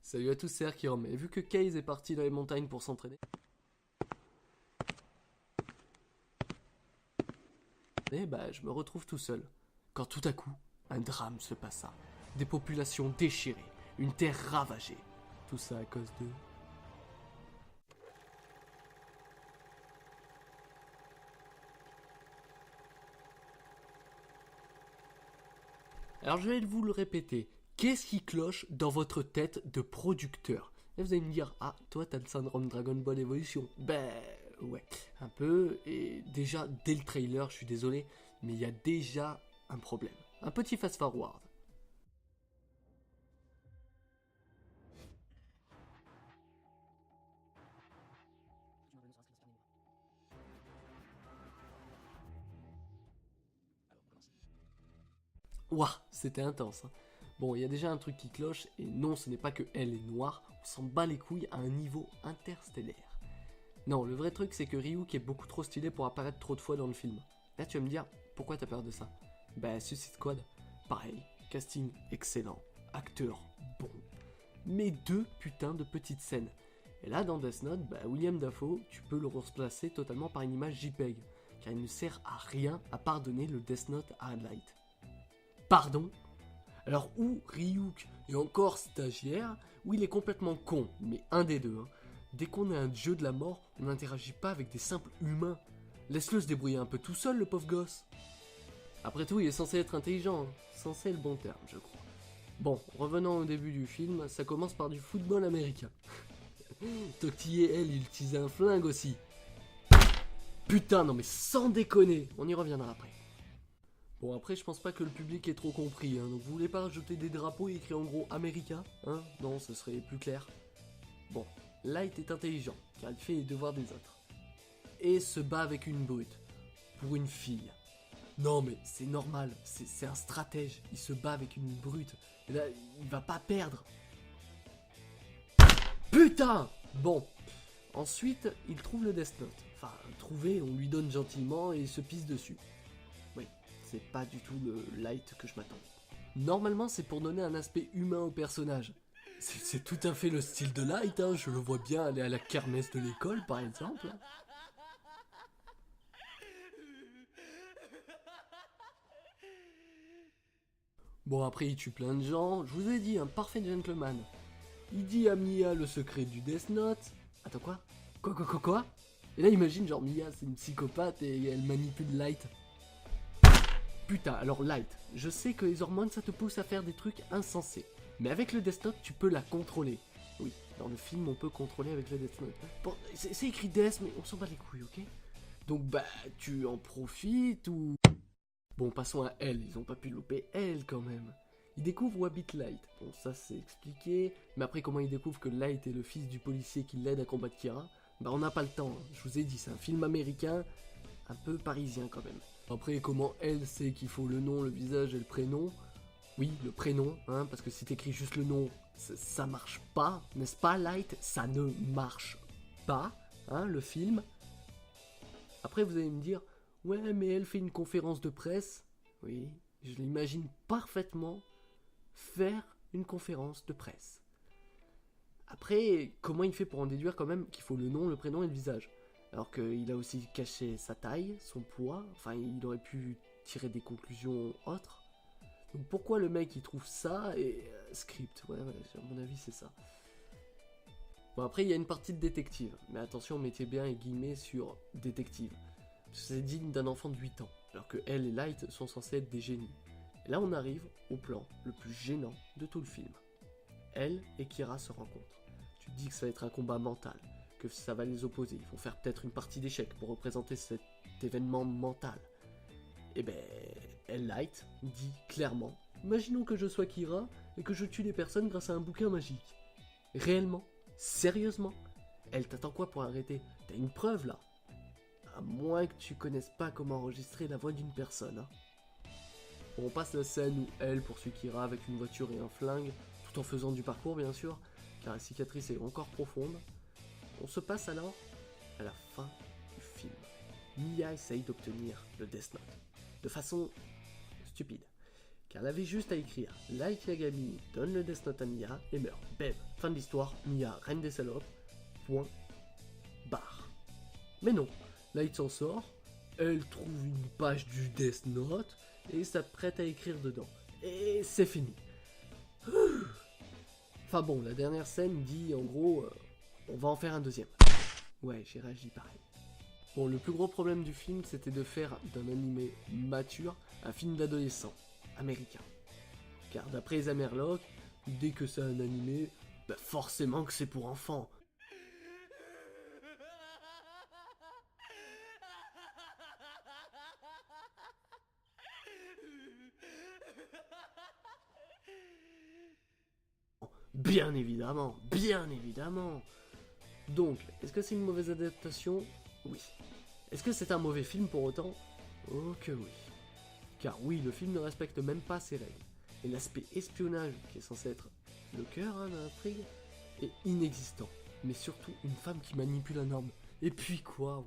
Salut à tous, c'est Arkirom, et vu que Case est parti dans les montagnes pour s'entraîner, je me retrouve tout seul. Quand tout à coup, un drame se passa. Des populations déchirées, une terre ravagée. Tout ça à cause de... Alors je vais vous le répéter. Qu'est-ce qui cloche dans votre tête de producteur? Et vous allez me dire, ah, toi t'as le syndrome Dragon Ball Evolution. Ben ouais, un peu. Et déjà, dès le trailer, je suis désolé, mais il y a déjà un problème. Un petit fast-forward. Ouah, c'était intense. Hein. Bon, il y a déjà un truc qui cloche, et non, ce n'est pas que elle est noire, on s'en bat les couilles à un niveau interstellaire. Non, le vrai truc, c'est que Ryuk est beaucoup trop stylé pour apparaître trop de fois dans le film. Là, tu vas me dire, pourquoi t'as peur de ça? Bah, Suicide Squad, pareil, casting excellent, acteur bon, mais deux putains de petites scènes. Et là, dans Death Note, William Dafoe, tu peux le remplacer totalement par une image JPEG, car il ne sert à rien à part donner le Death Note à Light. Pardon? Alors, ou Ryuk est encore stagiaire, ou il est complètement con, mais un des deux. Hein. Dès qu'on est un dieu de la mort, on n'interagit pas avec des simples humains. Laisse-le se débrouiller un peu tout seul, le pauvre gosse. Après tout, il est censé être intelligent, hein. Censé le bon terme, je crois. Bon, revenons au début du film, ça commence par du football américain. Tokti et elle, ils utilisaient un flingue aussi. Putain, non mais sans déconner, on y reviendra après. Bon, après, je pense pas que le public ait trop compris, hein, donc vous voulez pas rajouter des drapeaux écrits en gros America, hein? Non, ce serait plus clair. Bon, Light est intelligent, car il fait les devoirs des autres. Et se bat avec une brute. Pour une fille. Non mais c'est normal, c'est un stratège, il se bat avec une brute. Et là, il va pas perdre. Putain! Bon. Ensuite, il trouve le Death Note. Enfin, trouver, on lui donne gentiment et il se pisse dessus. Oui, c'est pas du tout le Light que je m'attends. Normalement, c'est pour donner un aspect humain au personnage. C'est tout à fait le style de Light, hein. Je le vois bien aller à la kermesse de l'école, par exemple. Bon, après, il tue plein de gens. Je vous ai dit, un parfait gentleman. Il dit à Mia le secret du Death Note. Attends, quoi? Quoi? Et là, imagine, genre, Mia, c'est une psychopathe et elle manipule Light. Putain, alors Light, je sais que les hormones, ça te pousse à faire des trucs insensés. Mais avec le Death Note, tu peux la contrôler. Oui, dans le film, on peut contrôler avec le Death Note. Bon, c'est écrit Death, mais on s'en bat les couilles, ok? Donc, tu en profites ou... Bon, passons à elle, ils ont pas pu louper elle quand même. Ils découvrent Wabbit Light. Bon, ça c'est expliqué, mais après comment ils découvrent que Light est le fils du policier qui l'aide à combattre Kira, on n'a pas le temps, hein. Je vous ai dit, c'est un film américain, un peu parisien quand même. Après, comment elle sait qu'il faut le nom, le visage et le prénom? Oui, le prénom, hein, parce que si t'écris juste le nom, ça marche pas, n'est-ce pas Light? Ça ne marche pas, hein, le film. Après, vous allez me dire, ouais, mais elle fait une conférence de presse. Oui, je l'imagine parfaitement faire une conférence de presse. Après, comment il fait pour en déduire quand même qu'il faut le nom, le prénom et le visage? Alors qu'il a aussi caché sa taille, son poids, enfin il aurait pu tirer des conclusions autres. Donc pourquoi le mec il trouve ça et script? Ouais, à mon avis c'est ça. Bon après il y a une partie de détective, mais attention mettez bien les guillemets sur détective. C'est digne d'un enfant de 8 ans, alors que elle et Light sont censés être des génies. Et là on arrive au plan le plus gênant de tout le film. Elle et Kira se rencontrent. Tu te dis que ça va être un combat mental, que ça va les opposer, ils vont faire peut-être une partie d'échecs pour représenter cet événement mental. Et elle Light dit clairement, imaginons que je sois Kira et que je tue des personnes grâce à un bouquin magique. Réellement? Sérieusement? Elle t'attend quoi pour arrêter? T'as une preuve là? À moins que tu connaisses pas comment enregistrer la voix d'une personne. Hein. Bon, on passe la scène où elle poursuit Kira avec une voiture et un flingue, tout en faisant du parcours bien sûr, car la cicatrice est encore profonde. On se passe alors à la fin du film. Mia essaye d'obtenir le Death Note, de façon stupide. car elle avait juste à écrire Light Yagami donne le Death Note à Mia et meurt. Bam, fin de l'histoire, Mia, reine des salopes, point, barre. Mais non, Light s'en sort, elle trouve une page du Death Note et s'apprête à écrire dedans. Et c'est fini. Enfin bon, la dernière scène dit en gros, on va en faire un deuxième. Ouais, j'ai réagi pareil. Bon, le plus gros problème du film, c'était de faire d'un animé mature un film d'adolescent américain. Car d'après les Amerlocs, dès que c'est un animé, bah forcément que c'est pour enfants. Bien évidemment, bien évidemment. Donc, est-ce que c'est une mauvaise adaptation? Oui. Est-ce que c'est un mauvais film pour autant? Oh que oui. Car oui, le film ne respecte même pas ses règles. Et l'aspect espionnage, qui est censé être le cœur de l'intrigue, est inexistant. Mais surtout, une femme qui manipule un homme. Et puis quoi?